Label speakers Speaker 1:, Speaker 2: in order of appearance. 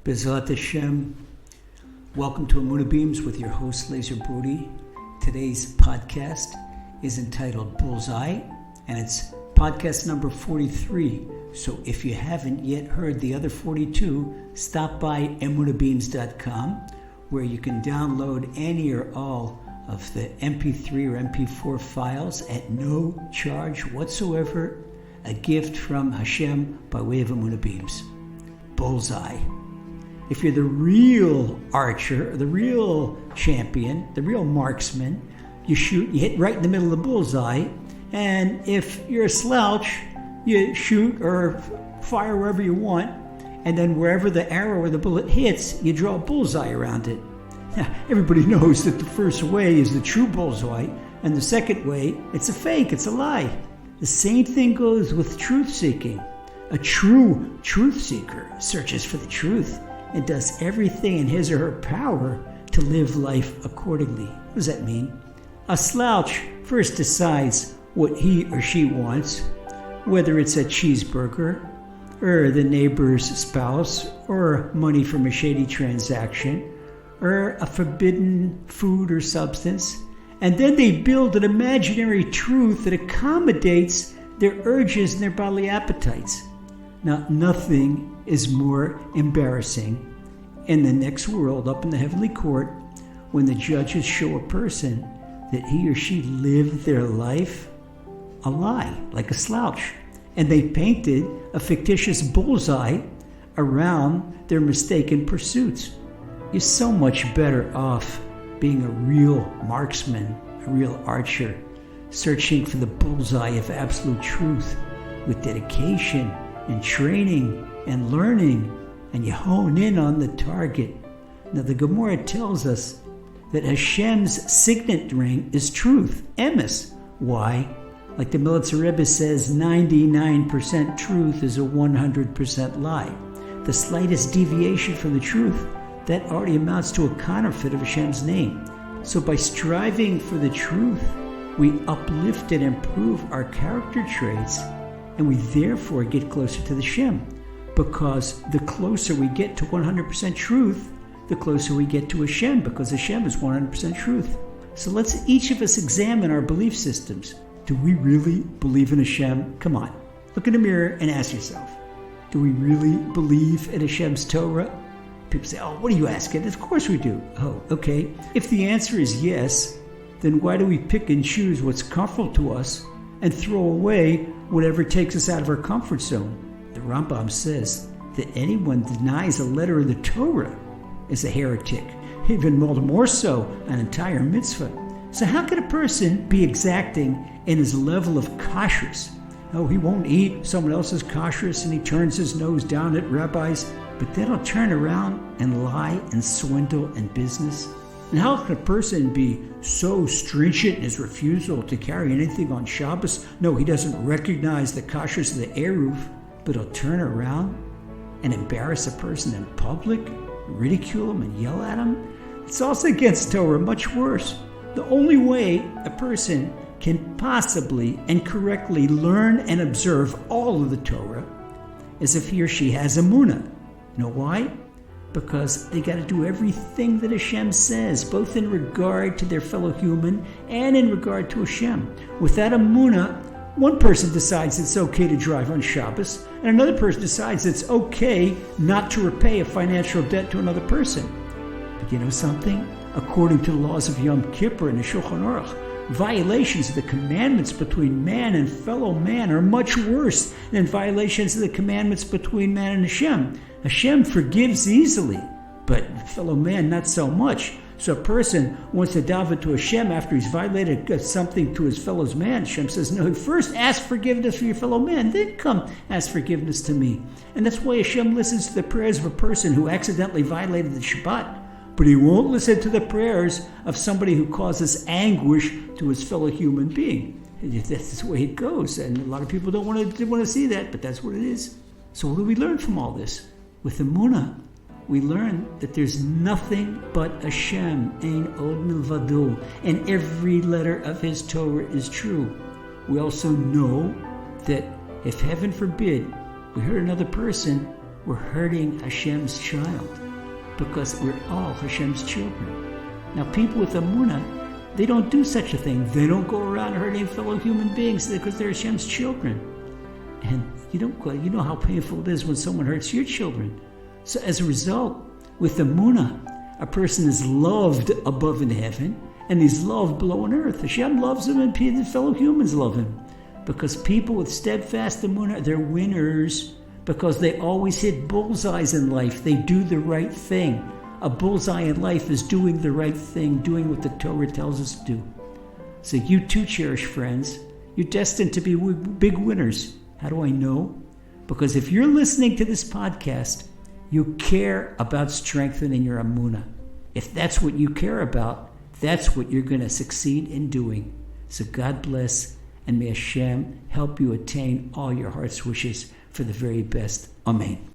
Speaker 1: Bezrat Hashem. Welcome to Emunah Beams with your host, Laser Booty. Today's podcast is entitled Bullseye, and it's podcast number 43. So if you haven't yet heard the other 42, stop by emunahbeams.com, where you can download any or all of the MP3 or MP4 files at no charge whatsoever, a gift from Hashem by way of Emunah Beams. Bullseye. If you're the real archer, the real champion, the real marksman, you hit right in the middle of the bullseye. And if you're a slouch, you shoot or fire wherever you want. And then wherever the arrow or the bullet hits, you draw a bullseye around it. Now, everybody knows that the first way is the true bullseye, and the second way, it's a fake, it's a lie. The same thing goes with truth seeking. A true truth seeker searches for the truth and does everything in his or her power to live life accordingly. What does that mean? A slouch first decides what he or she wants, whether it's a cheeseburger, or the neighbor's spouse, or money from a shady transaction, or a forbidden food or substance, and then they build an imaginary truth that accommodates their urges and their bodily appetites. Now, nothing is more embarrassing in the next world, up in the heavenly court, when the judges show a person that he or she lived their life a lie, like a slouch, and they painted a fictitious bullseye around their mistaken pursuits. You're so much better off being a real marksman, a real archer, searching for the bullseye of absolute truth with dedication and training and learning, and you hone in on the target. Now the Gemara tells us that Hashem's signet ring is truth, emes. Why? Like the Militzer Rebbe says, 99% truth is a 100% lie. The slightest deviation from the truth, that already amounts to a counterfeit of Hashem's name. So by striving for the truth, we uplift and improve our character traits, and we therefore get closer to the Shem, because the closer we get to 100% truth, the closer we get to Hashem, because Hashem is 100% truth. So let's each of us examine our belief systems. Do we really believe in Hashem? Come on, look in the mirror and ask yourself, do we really believe in Hashem's Torah? People say, oh, what are you asking? Of course we do. Oh, okay. If the answer is yes, then why do we pick and choose what's comfortable to us and throw away whatever takes us out of our comfort zone? The Rambam says that anyone denies a letter of the Torah is a heretic, even more so an entire mitzvah. So how can a person be exacting in his level of kashrus? Oh, he won't eat someone else's kashrus, and he turns his nose down at rabbis, but then he'll turn around and lie and swindle in business. And how can a person be so stringent in his refusal to carry anything on Shabbos? No, he doesn't recognize the kashrus of the Eruv, but he'll turn around and embarrass a person in public, ridicule him and yell at him. It's also against Torah, much worse. The only way a person can possibly and correctly learn and observe all of the Torah is if he or she has emunah. You know why? Because they got to do everything that Hashem says, both in regard to their fellow human and in regard to Hashem. Without emunah, one person decides it's okay to drive on Shabbos, and another person decides it's okay not to repay a financial debt to another person. But you know something? According to the laws of Yom Kippur and the Shulchan Aruch, violations of the commandments between man and fellow man are much worse than violations of the commandments between man and Hashem. Hashem forgives easily, but fellow man not so much. So a person wants to daven to Hashem after he's violated something to his fellow man. Hashem says, no, first ask forgiveness for your fellow man, then come ask forgiveness to me. And that's why Hashem listens to the prayers of a person who accidentally violated the Shabbat, but he won't listen to the prayers of somebody who causes anguish to his fellow human being. That's the way it goes, and a lot of people don't want to see that, but that's what it is. So what do we learn from all this? With emunah, we learn that there's nothing but Hashem, Ein Od Milvado, and every letter of His Torah is true. We also know that if heaven forbid we hurt another person, we're hurting Hashem's child, because we're all Hashem's children. Now, people with Emunah, they don't do such a thing. They don't go around hurting fellow human beings because they're Hashem's children. And you know how painful it is when someone hurts your children. So as a result, with Emunah, a person is loved above in heaven, and he's loved below on earth. Hashem loves him, and the fellow humans love him. Because people with steadfast Emunah, they're winners, because they always hit bullseyes in life. They do the right thing. A bullseye in life is doing the right thing, doing what the Torah tells us to do. So you too, cherished friends, you're destined to be big winners. How do I know? Because if you're listening to this podcast, you care about strengthening your Emunah. If that's what you care about, that's what you're going to succeed in doing. So God bless, and may Hashem help you attain all your heart's wishes for the very best. Amen.